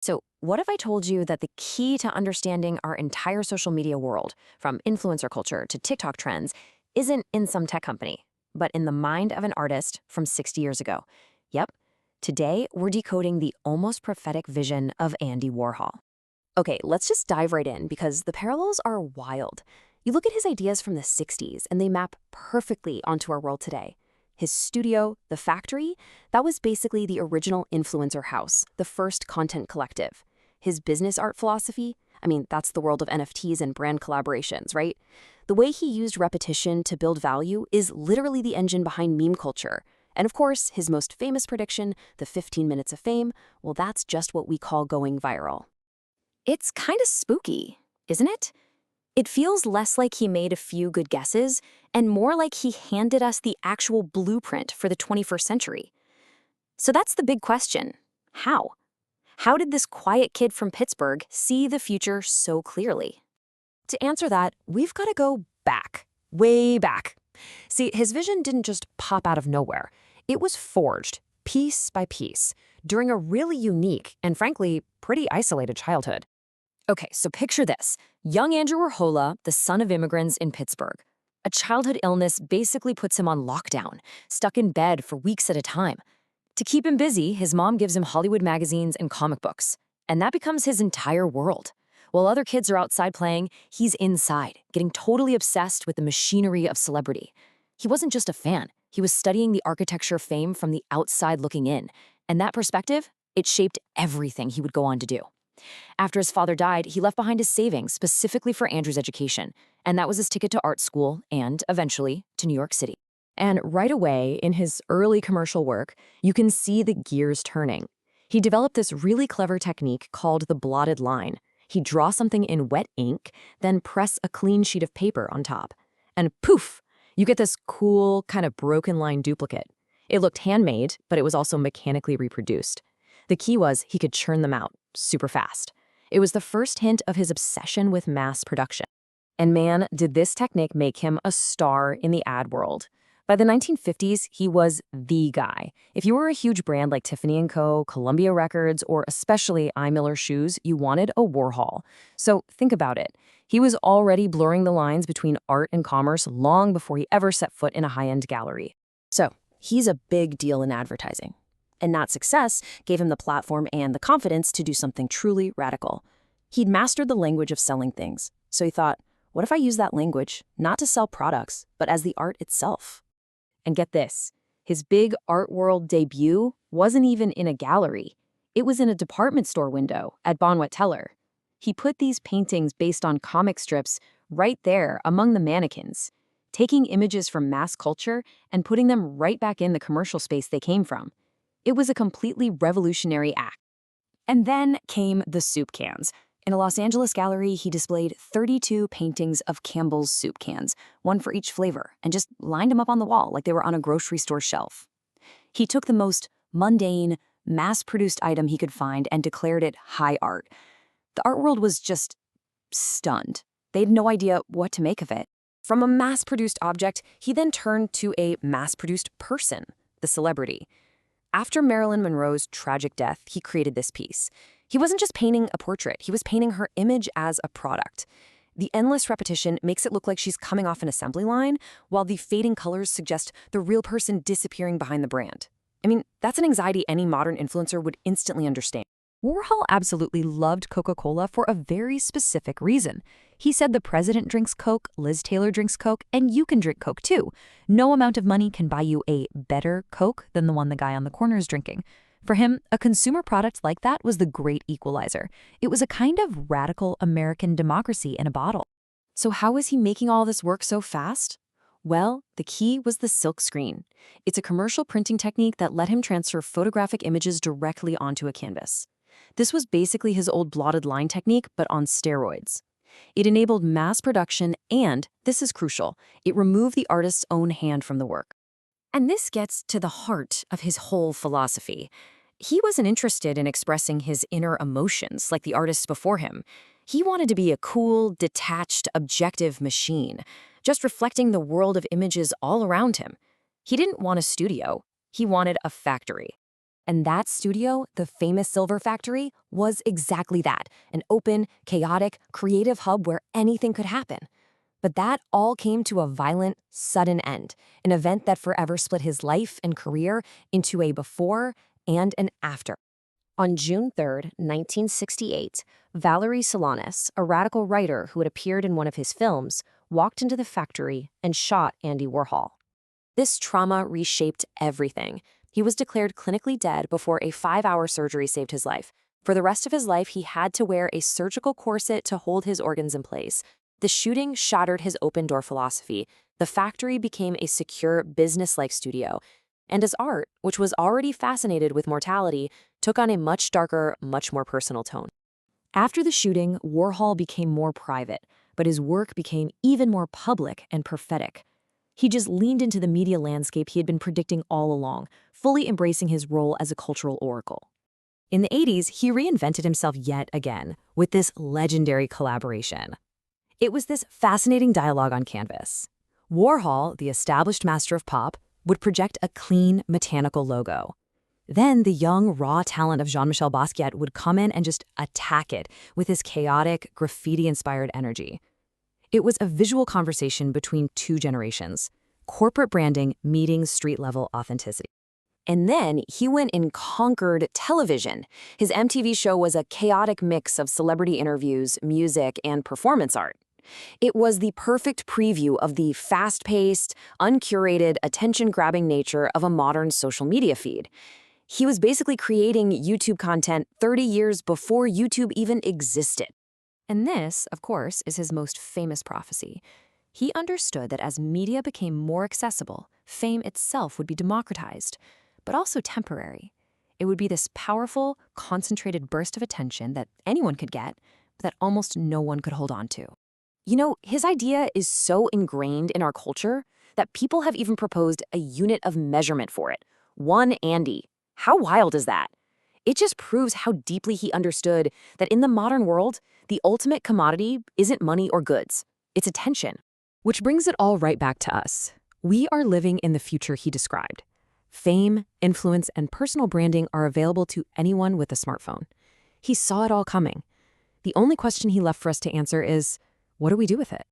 So, what if I told you that the key to understanding our entire social media world, from influencer culture to TikTok trends, isn't in some tech company, but in the mind of an artist from 60 years ago? Yep. Today, we're decoding the almost prophetic vision of Andy Warhol. Okay, let's just dive right in because the parallels are wild. You look at his ideas from the 60s and they map perfectly onto our world today. His studio, The Factory, that was basically the original influencer house, the first content collective. His business art philosophy, I mean, that's the world of NFTs and brand collaborations, right? The way he used repetition to build value is literally the engine behind meme culture. And of course, his most famous prediction, the 15 minutes of fame, well, that's just what we call going viral. It's kind of spooky, isn't it? It feels less like he made a few good guesses and more like he handed us the actual blueprint for the 21st century. So that's the big question. How? How did this quiet kid from Pittsburgh see the future so clearly? To answer that, we've got to go back, way back. See, his vision didn't just pop out of nowhere. It was forged, piece by piece, during a really unique and frankly, pretty isolated childhood. Okay, so picture this. Young Andrew Warhol, the son of immigrants in Pittsburgh. A childhood illness basically puts him on lockdown, stuck in bed for weeks at a time. To keep him busy, his mom gives him Hollywood magazines and comic books, and that becomes his entire world. While other kids are outside playing, he's inside, getting totally obsessed with the machinery of celebrity. He wasn't just a fan, he was studying the architecture of fame from the outside looking in, and that perspective, it shaped everything he would go on to do. After his father died, he left behind his savings specifically for Andrew's education, and that was his ticket to art school and, eventually, to New York City. And right away, in his early commercial work, you can see the gears turning. He developed this really clever technique called the blotted line. He'd draw something in wet ink, then press a clean sheet of paper on top. And poof, you get this cool, kind of broken line duplicate. It looked handmade, but it was also mechanically reproduced. The key was he could churn them out super fast. It was the first hint of his obsession with mass production. And man, did this technique make him a star in the ad world. By the 1950s, he was the guy. If you were a huge brand like Tiffany & Co., Columbia Records, or especially I. Miller Shoes, you wanted a Warhol. So think about it. He was already blurring the lines between art and commerce long before he ever set foot in a high-end gallery. So he's a big deal in advertising. And that success gave him the platform and the confidence to do something truly radical. He'd mastered the language of selling things, so he thought, what if I use that language not to sell products, but as the art itself? And get this, his big art world debut wasn't even in a gallery. It was in a department store window at Bonwit Teller. He put these paintings based on comic strips right there among the mannequins, taking images from mass culture and putting them right back in the commercial space they came from. It was a completely revolutionary act. And then came the soup cans. In a Los Angeles gallery, he displayed 32 paintings of Campbell's soup cans, one for each flavor, and just lined them up on the wall like they were on a grocery store shelf. He took the most mundane, mass-produced item he could find and declared it high art. The art world was just stunned. They had no idea what to make of it. From a mass-produced object, he then turned to a mass-produced person, the celebrity. After Marilyn Monroe's tragic death, he created this piece. He wasn't just painting a portrait, he was painting her image as a product. The endless repetition makes it look like she's coming off an assembly line, while the fading colors suggest the real person disappearing behind the brand. I mean, that's an anxiety any modern influencer would instantly understand. Warhol absolutely loved Coca-Cola for a very specific reason. He said the president drinks Coke, Liz Taylor drinks Coke, and you can drink Coke too. No amount of money can buy you a better Coke than the one the guy on the corner is drinking. For him, a consumer product like that was the great equalizer. It was a kind of radical American democracy in a bottle. So how was he making all this work so fast? Well, the key was the silkscreen. It's a commercial printing technique that let him transfer photographic images directly onto a canvas. This was basically his old blotted line technique, but on steroids. It enabled mass production and, this is crucial, it removed the artist's own hand from the work. And this gets to the heart of his whole philosophy. He wasn't interested in expressing his inner emotions like the artists before him. He wanted to be a cool, detached, objective machine, just reflecting the world of images all around him. He didn't want a studio. He wanted a factory. And that studio, the famous Silver Factory, was exactly that, an open, chaotic, creative hub where anything could happen. But that all came to a violent, sudden end, an event that forever split his life and career into a before and an after. On June 3, 1968, Valerie Solanas, a radical writer who had appeared in one of his films, walked into the factory and shot Andy Warhol. This trauma reshaped everything. He was declared clinically dead before a 5-hour surgery saved his life. For the rest of his life, he had to wear a surgical corset to hold his organs in place. The shooting shattered his open-door philosophy. The factory became a secure, business-like studio. And his art, which was already fascinated with mortality, took on a much darker, much more personal tone. After the shooting, Warhol became more private, but his work became even more public and prophetic. He just leaned into the media landscape he had been predicting all along, fully embracing his role as a cultural oracle. In the 80s, he reinvented himself yet again with this legendary collaboration. It was this fascinating dialogue on canvas. Warhol, the established master of pop, would project a clean, mechanical logo. Then the young, raw talent of Jean-Michel Basquiat would come in and just attack it with his chaotic, graffiti-inspired energy. It was a visual conversation between two generations, corporate branding meeting street-level authenticity. And then he went and conquered television. His MTV show was a chaotic mix of celebrity interviews, music, and performance art. It was the perfect preview of the fast-paced, uncurated, attention-grabbing nature of a modern social media feed. He was basically creating YouTube content 30 years before YouTube even existed. And this, of course, is his most famous prophecy. He understood that as media became more accessible, fame itself would be democratized, but also temporary. It would be this powerful, concentrated burst of attention that anyone could get, but that almost no one could hold on to. You know, his idea is so ingrained in our culture that people have even proposed a unit of measurement for it. 1 Andy. How wild is that? It just proves how deeply he understood that in the modern world, the ultimate commodity isn't money or goods. It's attention. Which brings it all right back to us. We are living in the future he described. Fame, influence, and personal branding are available to anyone with a smartphone. He saw it all coming. The only question he left for us to answer is, what do we do with it?